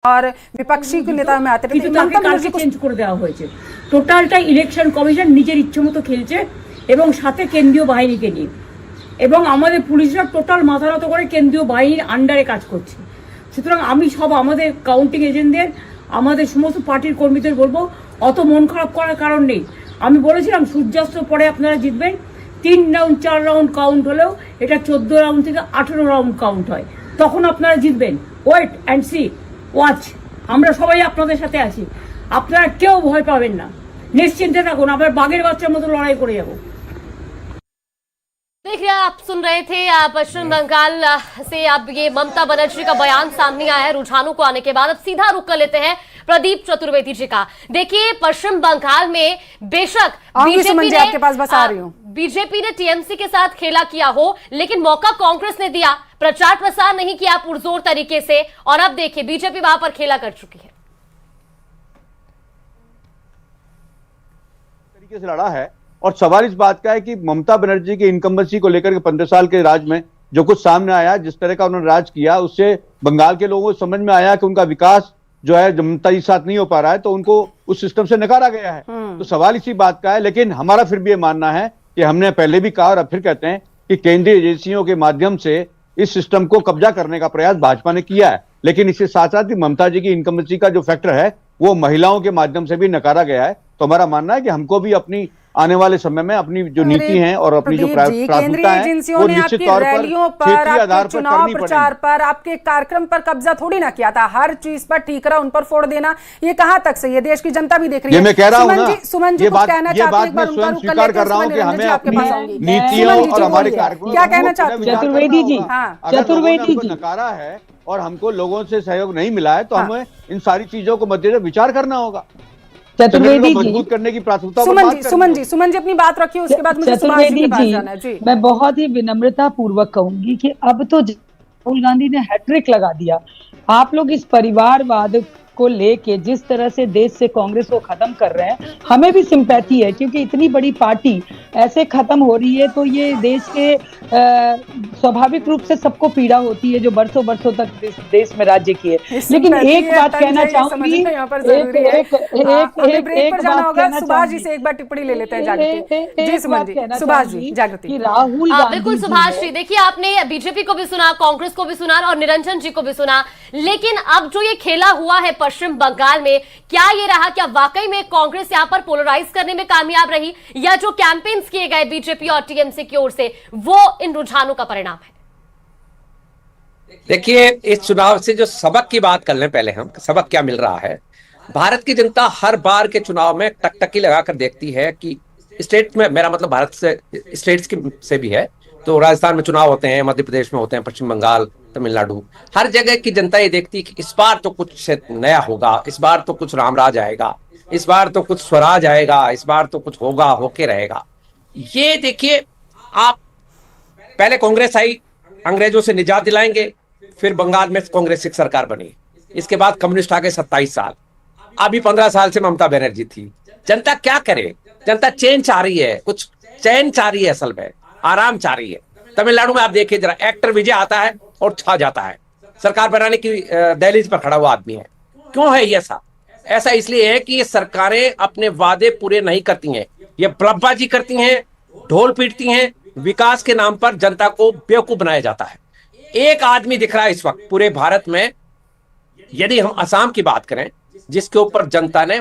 और विपक्षी नेता में आते কিন্তু তাকে কালকে চেঞ্জ করে দেওয়া হয়েছে। টোটালটা ইলেকশন কমিশন নিজের ইচ্ছেমতো খেলছে এবং সাথে কেন্দ্রীয় বাহিনীকে নিয়ে, এবং আমাদের পুলিশরা টোটাল মাথা নত করে কেন্দ্রীয় বাহিনীর আন্ডারে কাজ করছে। সুতরাং আমি সব আমাদের কাউন্টিং এজেন্টদের, আমাদের সমস্ত পার্টির কর্মীদের বলবো, অত মন খারাপ করার কারণ নেই। আমি বলেছিলাম সূর্যাস্তের পরে আপনারা জিতবেন। 3 রাউন্ড 4 রাউন্ড কাউন্ট হলেও এটা 14 রাউন্ড থেকে 18 রাউন্ড কাউন্ট হয়, তখন আপনারা জিতবেন। Wait and see, watch. আমরা সবাই আপনাদের সাথে আছি, আপনারা কেউ ভয় পাবেন না, নিশ্চিন্তে থাকুন, আমরা বাঘের বাচ্চার মতো লড়াই করে যাব। देखिए, आप सुन रहे थे पश्चिम बंगाल से अब ये ममता बनर्जी का बयान सामने आया है रुझानों को आने के बाद। अब सीधा रुख कर लेते हैं प्रदीप चतुर्वेदी जी का। देखिए, पश्चिम बंगाल में बेशक बीजेपी ने टीएमसी के साथ खेला किया हो, लेकिन मौका कांग्रेस ने दिया, प्रचार प्रसार नहीं किया पुरजोर तरीके से, और अब देखिए बीजेपी वहां पर खेला कर चुकी है। तरीके से लड़ा है। और सवाल इस बात का है कि ममता बनर्जी की इनकम्बेंसी को लेकर के 15 साल के राज में जो कुछ सामने आया, जिस तरह का उन्होंने राज किया, उससे बंगाल के लोगों को समझ में आया कि उनका विकास जो है ममता जी साथ नहीं हो पा रहा है, तो उनको उस सिस्टम से नकारा गया है। तो सवाल इसी बात का है। लेकिन हमारा फिर भी ये मानना है कि हमने पहले भी कहा और अब फिर कहते हैं कि केंद्रीय एजेंसियों के माध्यम से इस सिस्टम को कब्जा करने का प्रयास भाजपा ने किया है। लेकिन इसके साथ साथ ही ममता जी की इनकम्बेंसी का जो फैक्टर है वो महिलाओं के माध्यम से भी नकारा गया है। तो हमारा मानना है कि हमको भी अपनी आने वाले समय में अपनी जो नीति है और अपनी जो प्राथमिकता है वो निश्चित तौर पर क्षेत्रीय आधार पर चुनाव प्रचार पर, आपके कार्यक्रम पर कब्जा थोड़ी ना किया था। हर चीज पर ठीकरा उन पर फोड़ देना, ये कहां तक सही है? देश की जनता भी देख रही है। मैं कह रहा हूं ना, सुमन जी, कुछ कहना चाहते हैं? एक बार उनका रुख कर लेते हैं। कर रहा हूं कि हमें अपनी नीतियों और हमारे कार्यक्रम क्या कहना चाहते हैं? चतुर्वेदी जी, चतुर्वेदी जी, नकारा है और हमको लोगों से सहयोग नहीं मिला है, तो हमें इन सारी चीजों को मद्देनजर विचार करना होगा। चतुर्वेदी मजबूत करने की प्राथमिकता। सुमन जी अपनी बात रखिए, उसके बाद मुझे सुभाष जी के पास जाना है। जी, मैं बहुत ही विनम्रता पूर्वक कहूंगी कि अब तो राहुल गांधी ने हैट्रिक लगा दिया। आप लोग इस परिवारवाद को लेके जिस तरह से देश से कांग्रेस को खत्म कर रहे हैं, हमें भी सिंपैथी है, क्योंकि इतनी बड़ी पार्टी ऐसे खत्म हो रही है तो ये देश के स्वाभाविक रूप से सबको पीड़ा होती है जो बरसों बरसों तक देश में राज्य की है। लेकिन एक बात कहना चाहूंगी, सुभाष जी से एक बार टिप्पणी ले लेते हैं जागृति जी। सुभाष जी, जागृति। राहुल बिल्कुल सुभाष जी, देखिए आपने बीजेपी को भी सुना, कांग्रेस को भी सुना और निरंजन जी को भी सुना, लेकिन अब जो ये खेला हुआ है पश्चिम बंगाल में, क्या ये रहा, क्या वाकई में कांग्रेस यहां पर पोलराइज करने में कामयाब रही, या जो कैंपेन्स किए गए बीजेपी और टीएमसी की ओर से वो इन रुझानों का परिणाम है? देखिए, इस चुनाव से जो सबक की बात कर लें पहले हम, सबक क्या मिल रहा है। भारत की जनता हर बार के चुनाव में टकटकी लगाकर देखती है कि स्टेट में, मेरा मतलब भारत से स्टेट्स से भी है, तो राजस्थान में चुनाव होते हैं, मध्य प्रदेश में होते हैं, पश्चिम बंगाल, तमिलनाडु, हर जगह की जनता ये देखती है कि इस बार तो कुछ नया होगा, इस बार तो कुछ रामराज आएगा, इस बार तो कुछ स्वराज आएगा, इस बार तो कुछ होगा, होके रहेगा। ये देखिए, आप पहले कांग्रेस आई, अंग्रेजों से निजात दिलाएंगे, फिर बंगाल में कांग्रेस की सरकार बनी, इसके बाद कम्युनिस्ट आ गए 27 साल, अभी 15 साल से ममता बनर्जी थी। जनता क्या करे? जनता चेंज चाह रही है, कुछ चैन चाह रही है, असल में आराम चाह रही है। तमिलनाडु में आप देखिए जरा, एक्टर विजय आता है और छा जाता है, सरकार बनाने की दहलीज पर खड़ा हुआ आदमी है। क्यों है ये ऐसा? ऐसा इसलिए है कि ये सरकारें अपने वादे पूरे नहीं करती हैं, ये ब्लफबाजी करती हैं, ढोल पीटती हैं, विकास के नाम पर जनता को बेवकूफ बनाया जाता है। एक आदमी दिख रहा है इस वक्त पूरे भारत में, यदि हम असम की बात करें, जिसके ऊपर जनता ने